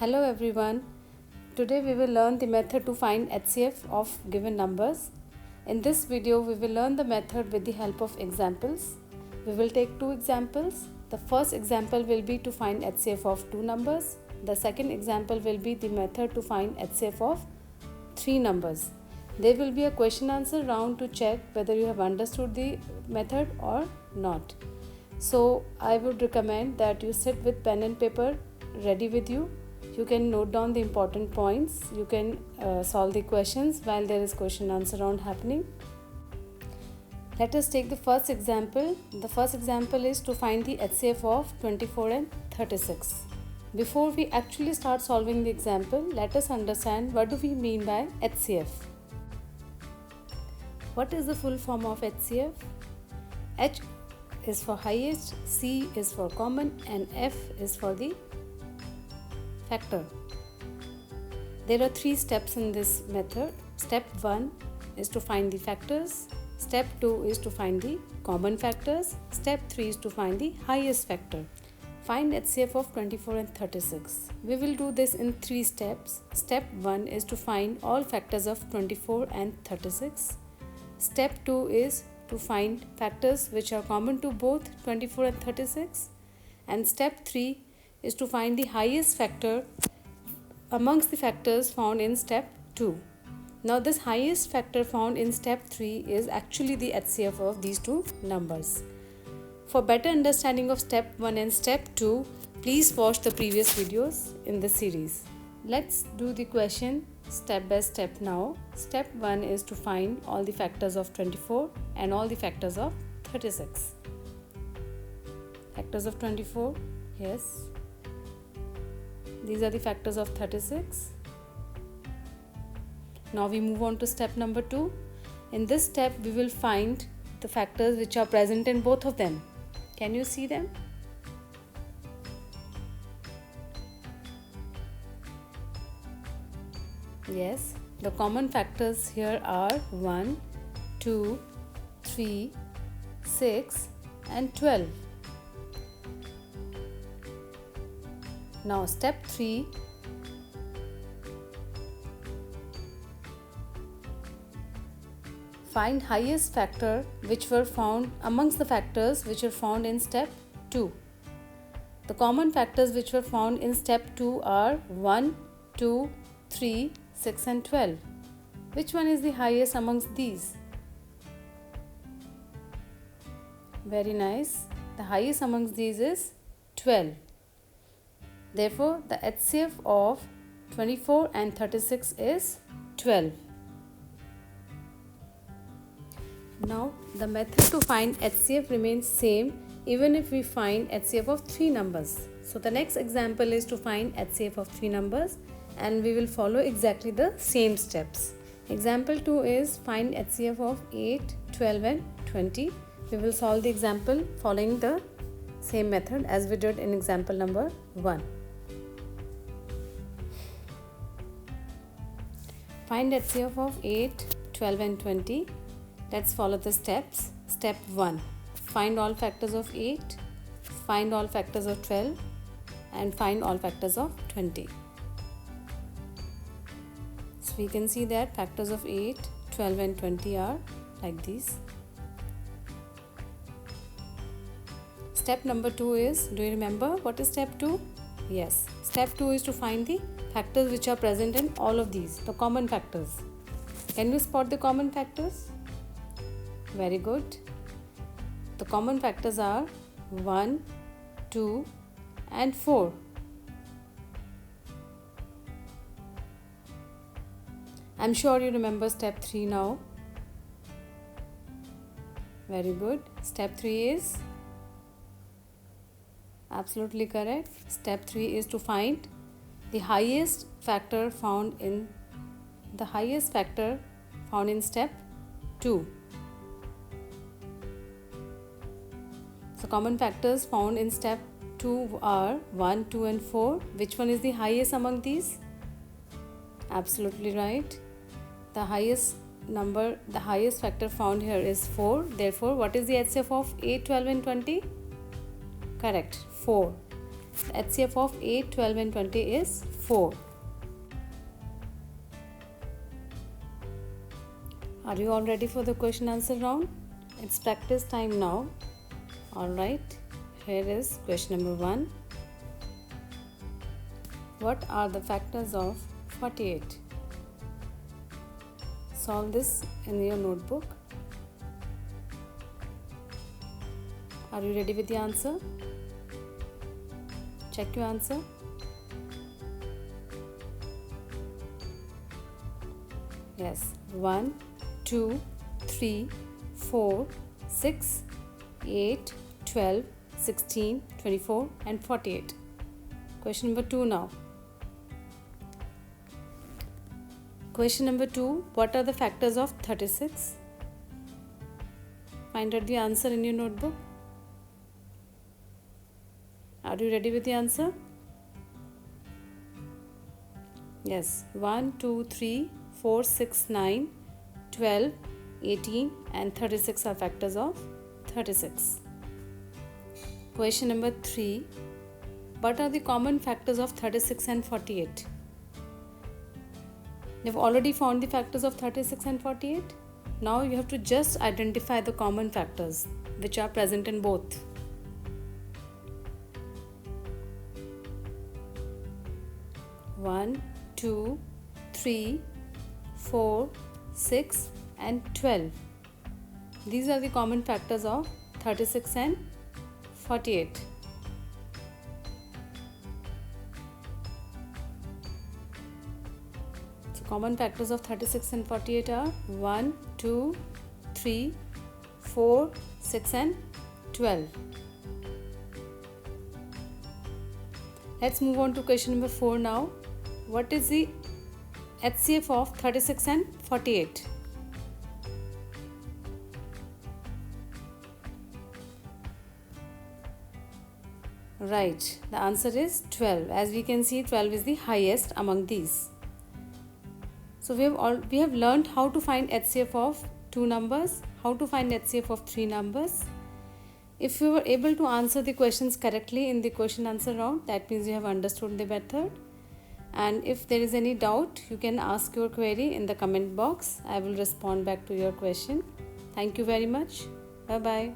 Hello everyone. Today we will learn the method to find HCF of given numbers. In this video we will learn the method with the help of examples. We will take two examples. The first example will be to find HCF of two numbers. The second example will be the method to find HCF of three numbers. There will be a question answer round to check whether you have understood the method or not. So I would recommend that you sit with pen and paper ready with you. You can note down the important points. You can solve the questions while there is question answer round happening. Let us take the first example. The first example is to find the HCF of 24 and 36. Before we actually start solving the example, let us understand what do we mean by HCF. What is the full form of HCF? H is for highest, C is for common, and F is for the factor. There are three steps in this method. Step 1 is to find the factors. Step 2 is to find the common factors. Step 3 is to find the highest factor. Find HCF of 24 and 36. We will do this in three steps. Step 1 is to find all factors of 24 and 36. Step 2 is to find factors which are common to both 24 and 36. And step 3 is to find the highest factor amongst the factors found in step 2. Now this highest factor found in step 3 is actually the HCF of these two numbers. For better understanding of step 1 and step 2, please watch the previous videos in the series. Let's do the question step by step now. Step 1 is to find all the factors of 24 and all the factors of 36. Factors of 24, yes. These are the factors of 36. Now we move on to step number 2. In this step we will find the factors which are present in both of them. Can you see them? Yes, the common factors here are 1, 2, 3, 6 and 12. Now step 3, find highest factor which were found amongst the factors which are found in step 2. The common factors which were found in step 2 are 1, 2, 3, 6 and 12. Which one is the highest amongst these? Very nice. The highest amongst these is 12. Therefore, the HCF of 24 and 36 is 12. Now, the method to find HCF remains same even if we find HCF of 3 numbers. So, the next example is to find HCF of 3 numbers and we will follow exactly the same steps. Example 2 is find HCF of 8, 12 and 20. We will solve the example following the same method as we did in example number 1. Find HCF of 8, 12 and 20. Let's follow the steps. Step 1. Find all factors of 8, find all factors of 12 and find all factors of 20. So we can see that factors of 8, 12 and 20 are like these. Step number 2 is, do you remember what is step 2? Yes. Step 2 is to find the factors which are present in all of these, the common factors. Can you spot the common factors? Very good. The common factors are 1, 2 and 4. I'm sure you remember step 3 now. Very good. Step 3 is absolutely correct. Step 3 is to find the highest factor found in step 2. So common factors found in step 2 are 1, 2 and 4. Which one is the highest among these? Absolutely right. The highest factor found here is 4. Therefore, what is the HCF of 8, 12 and 20? Correct, 4. The HCF of 8, 12 and 20 is 4. Are you all ready for the question answer round? It's practice time now. Alright, here is question number 1. What are the factors of 48? Solve this in your notebook. Are you ready with the answer? Check your answer. Yes, 1, 2, 3, 4, 6, 8, 12, 16, 24 and 48. Question number 2 now. Question number 2. What are the factors of 36? Find out the answer in your notebook. Are you ready with the answer? Yes. 1, 2, 3, 4, 6, 9, 12, 18 and 36 are factors of 36. Question number 3. What are the common factors of 36 and 48? You've already found the factors of 36 and 48. Now you have to just identify the common factors which are present in both. One, 2, 3, 4, 6 and 12. These are the common factors of 36 and 48. So common factors of 36 and 48 are 1, 2, 3, 4, 6 and 12. Let's move on to question number 4 now. What is the HCF of 36 and 48? Right, the answer is 12. As we can see, 12 is the highest among these. So we have learned how to find HCF of 2 numbers, how to find HCF of 3 numbers. If you were able to answer the questions correctly in the question answer round, that means you have understood the method. And if there is any doubt, you can ask your query in the comment box. I will respond back to your question. Thank you very much. Bye-bye.